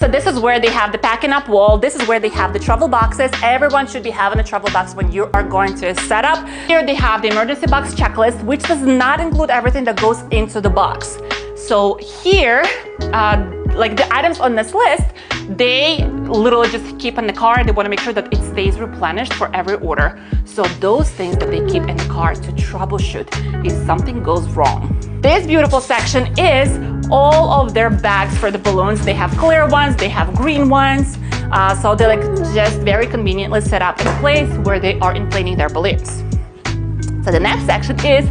So this is where they have the packing up wall. This is where they have the travel boxes. Everyone should be having a travel box when you are going to set up. Here they have the emergency box checklist, which does not include everything that goes into the box. So here, like the items on this list, they literally just keep in the car. They want to make sure that it stays replenished for every order. So those things that they keep in the car to troubleshoot if something goes wrong. This beautiful section is all of their bags for the balloons. They have clear ones, they have green ones. So they're like just very conveniently set up in a place where they are inflating their balloons. So the next section is